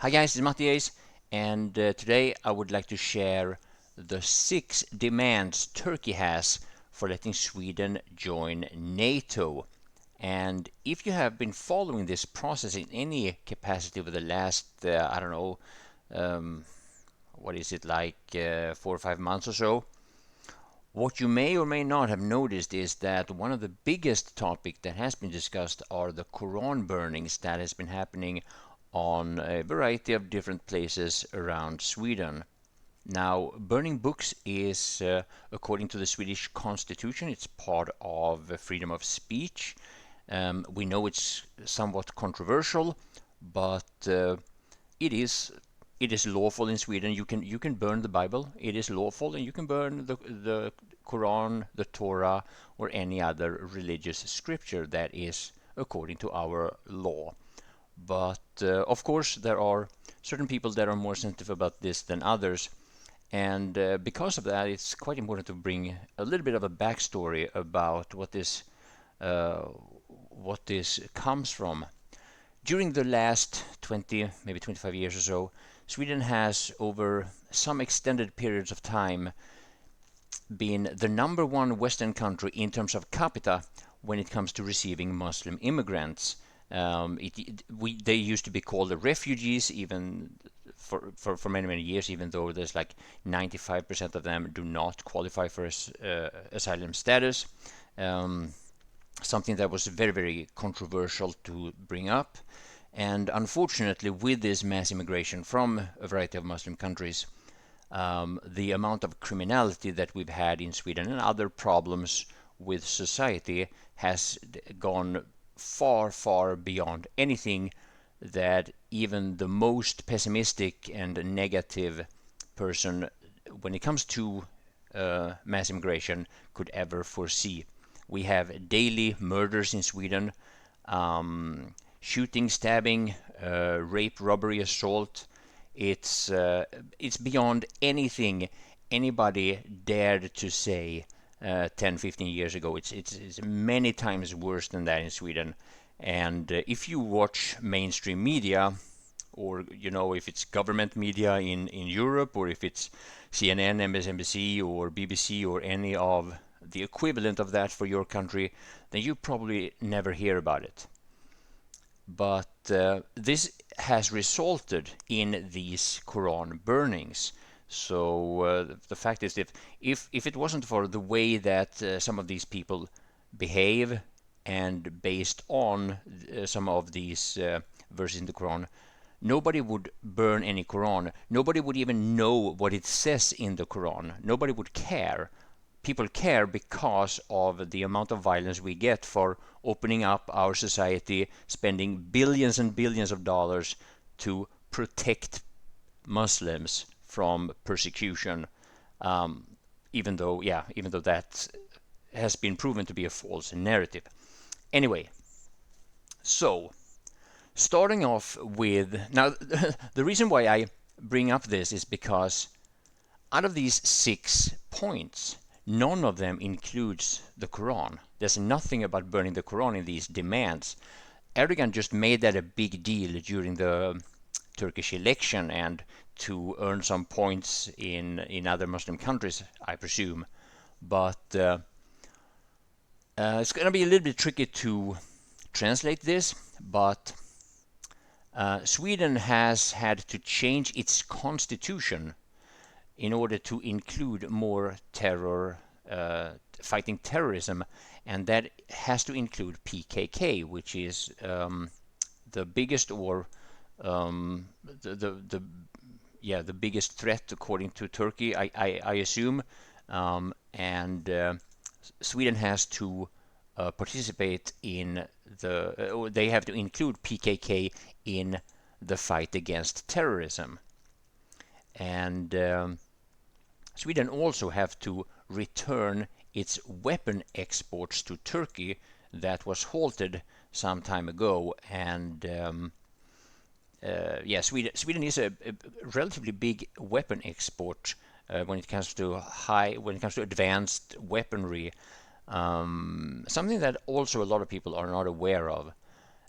Hi guys, it's Mattias, and today I would like to share the 6 demands Turkey has for letting Sweden join NATO. And if you have been following this process in any capacity over the last, I don't know, um, what is it like 4 or 5 months or so, what you may or may not have noticed is that one of the biggest topic that has been discussed are the Quran burnings that has been happening on a variety of different places around Sweden. Now, burning books is, according to the Swedish constitution, it's part of freedom of speech. We know it's somewhat controversial, but it is it is lawful in Sweden. You can burn the Bible. It is lawful, and you can burn the Quran, the Torah, or any other religious scripture that is according to our law. But of course, there are certain people that are more sensitive about this than others, and because of that, it's quite important to bring a little bit of a backstory about uh, what this comes from. During the last 20, maybe 25 years or so, Sweden has, over some extended periods of time, been the number one Western country in terms of capita when it comes to receiving Muslim immigrants. They used to be called the refugees, even for many, many years, even though there's like 95% of them do not qualify for asylum status. Um, Something that was very, very controversial to bring up. And unfortunately, with this mass immigration from a variety of Muslim countries, the amount of criminality that we've had in Sweden and other problems with society has gone far, far beyond anything that even the most pessimistic and negative person, when it comes to mass immigration, could ever foresee. We have daily murders in Sweden, shooting, stabbing, rape, robbery, assault. It's beyond anything anybody dared to say 10, 15 years ago. It's many times worse than that in Sweden. And if you watch mainstream media, or if it's government media in Europe, or if it's CNN, MSNBC, or BBC, or any of the equivalent of that for your country, then you probably never hear about it. But this has resulted in these Quran burnings. So the fact is, if it wasn't for the way that some of these people behave, and based on some of these verses in the Quran, nobody would burn any Quran. Nobody would even know what it says in the Quran. Nobody would care. People care because of the amount of violence we get for opening up our society, spending billions and billions of dollars to protect Muslims from persecution, um, even though that has been proven to be a false narrative. Anyway, so starting off with now, the reason why I bring up this is because out of these 6 points, none of them includes the Quran. There's nothing about burning the Quran in these demands. Erdogan just made that a big deal during the Turkish election, and to earn some points in other Muslim countries, I presume. But it's going to be a little bit tricky to translate this, but Sweden has had to change its constitution in order to include more terror, fighting terrorism, and that has to include PKK, which is the biggest, or the yeah, the biggest threat according to Turkey, I assume, and Sweden has to participate in they have to include PKK in the fight against terrorism. And Sweden also have to return its weapon exports to Turkey that was halted some time ago. And yeah, Sweden is a relatively big weapon export when it comes to advanced weaponry. Something that also a lot of people are not aware of.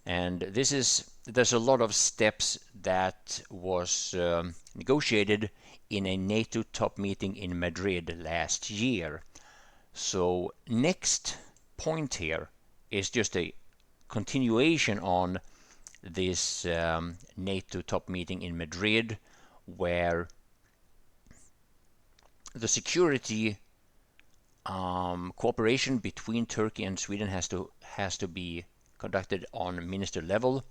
And there's a lot of steps that was negotiated in a NATO top meeting in Madrid last year. So next point here is just a continuation on this NATO top meeting in Madrid, where the security cooperation between Turkey and Sweden has to be conducted on minister level.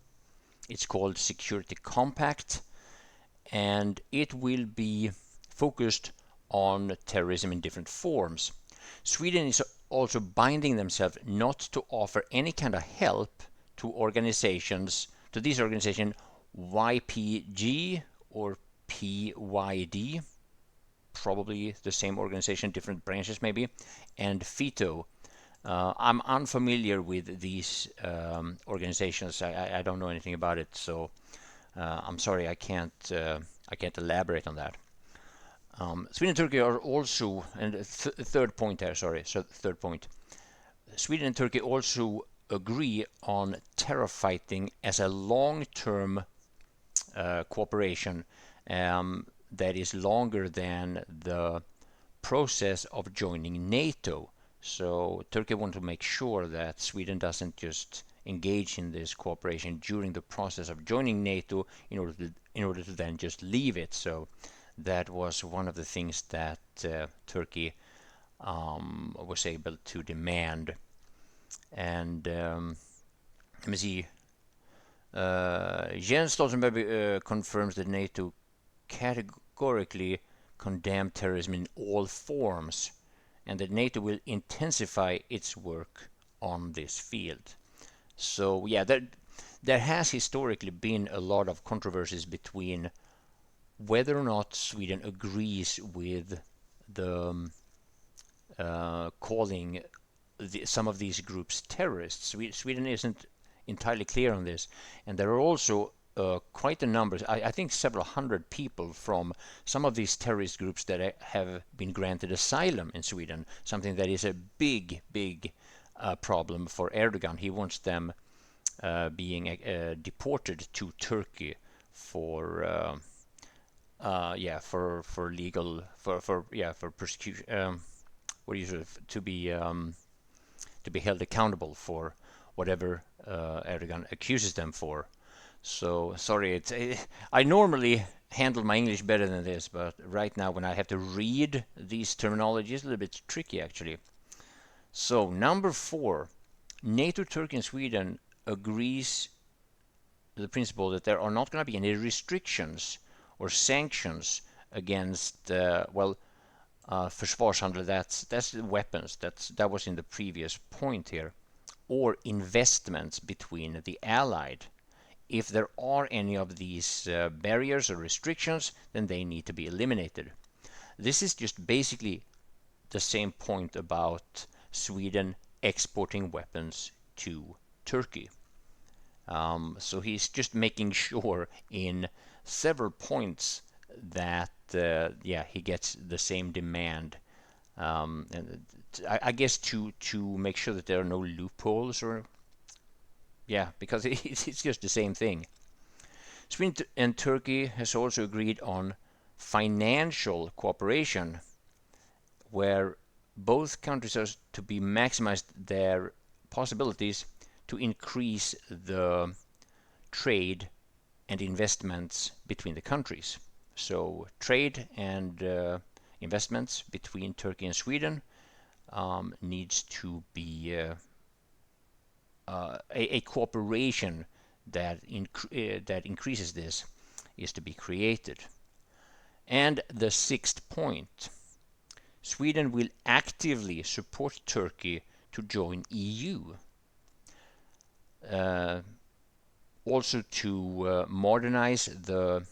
It's called Security Compact, and it will be focused on terrorism in different forms. Sweden is also binding themselves not to offer any kind of help to these organizations YPG or PYD, probably the same organization, different branches maybe, and FITO. I'm unfamiliar with these organizations. I don't know anything about it, so I'm sorry, I can't elaborate on that. Sweden and Turkey are also, and third point there, sorry, so third point. Sweden and Turkey also agree on terror fighting as a long-term cooperation that is longer than the process of joining NATO. So Turkey wants to make sure that Sweden doesn't just engage in this cooperation during the process of joining NATO in order to then just leave it. So that was one of the things that Turkey was able to demand. And let me see. Jens Stoltenberg confirms that NATO categorically condemn terrorism in all forms, and that NATO will intensify its work on this field. So yeah, there has historically been a lot of controversies between whether or not Sweden agrees with the calling some of these groups terrorists. Sweden isn't entirely clear on this, and there are also quite a number, I think several hundred people from some of these terrorist groups that have been granted asylum in Sweden, something that is a big problem for Erdogan. He wants them being deported to Turkey for persecution. To be held accountable for whatever Erdogan accuses them for. So sorry, I normally handle my English better than this, but right now when I have to read these terminologies, it's a little bit tricky actually. So number 4, NATO, Turkey, and Sweden agrees the principle that there are not going to be any restrictions or sanctions against försvarshandel, that's the weapons, that was in the previous point here, or investments between the allied. If there are any of these barriers or restrictions, then they need to be eliminated. This is just basically the same point about Sweden exporting weapons to Turkey. So he's just making sure in several points that he gets the same demand, and I guess to make sure that there are no loopholes, or because it's just the same thing. Sweden and Turkey has also agreed on financial cooperation, where both countries are to be maximized their possibilities to increase the trade and investments between the countries. So trade and investments between Turkey and Sweden needs to be a cooperation that increases this is to be created. And the 6th point, Sweden will actively support Turkey to join EU. Also to modernize the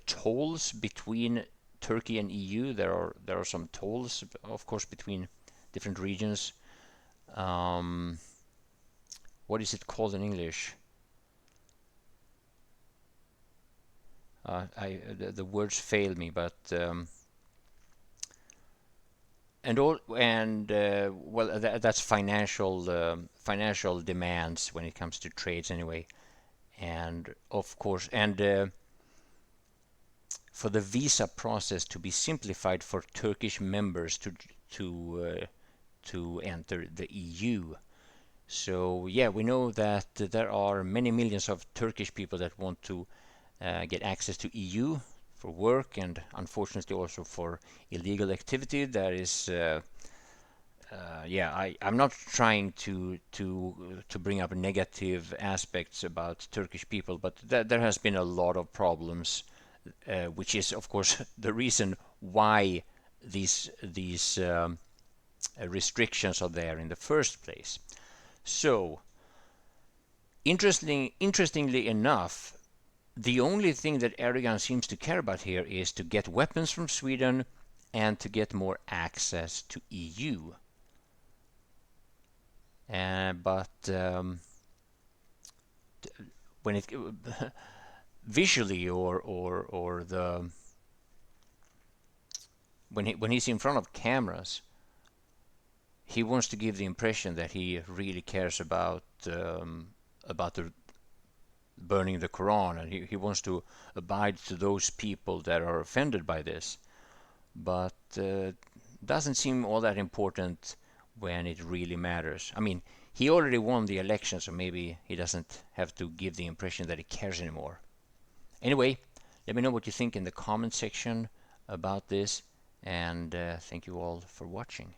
tolls between Turkey and EU. There are some tolls, of course, between different regions. What is it called in English? The words fail me, but and all and well, that's financial demands when it comes to trades anyway. And of course, and for the visa process to be simplified for Turkish members to enter the EU. So yeah, we know that there are many millions of Turkish people that want to get access to EU for work, and unfortunately also for illegal activity. That is, yeah, I'm not trying to bring up negative aspects about Turkish people, but there has been a lot of problems, which is of course the reason why these restrictions are there in the first place. So, interestingly enough, the only thing that Erdogan seems to care about here is to get weapons from Sweden and to get more access to EU. But when it visually or the when he's in front of cameras, he wants to give the impression that he really cares about the burning the Quran, and he wants to abide to those people that are offended by this, but doesn't seem all that important when it really matters. I mean, he already won the election, so maybe he doesn't have to give the impression that he cares anymore. Anyway, let me know what you think in the comment section about this, and thank you all for watching.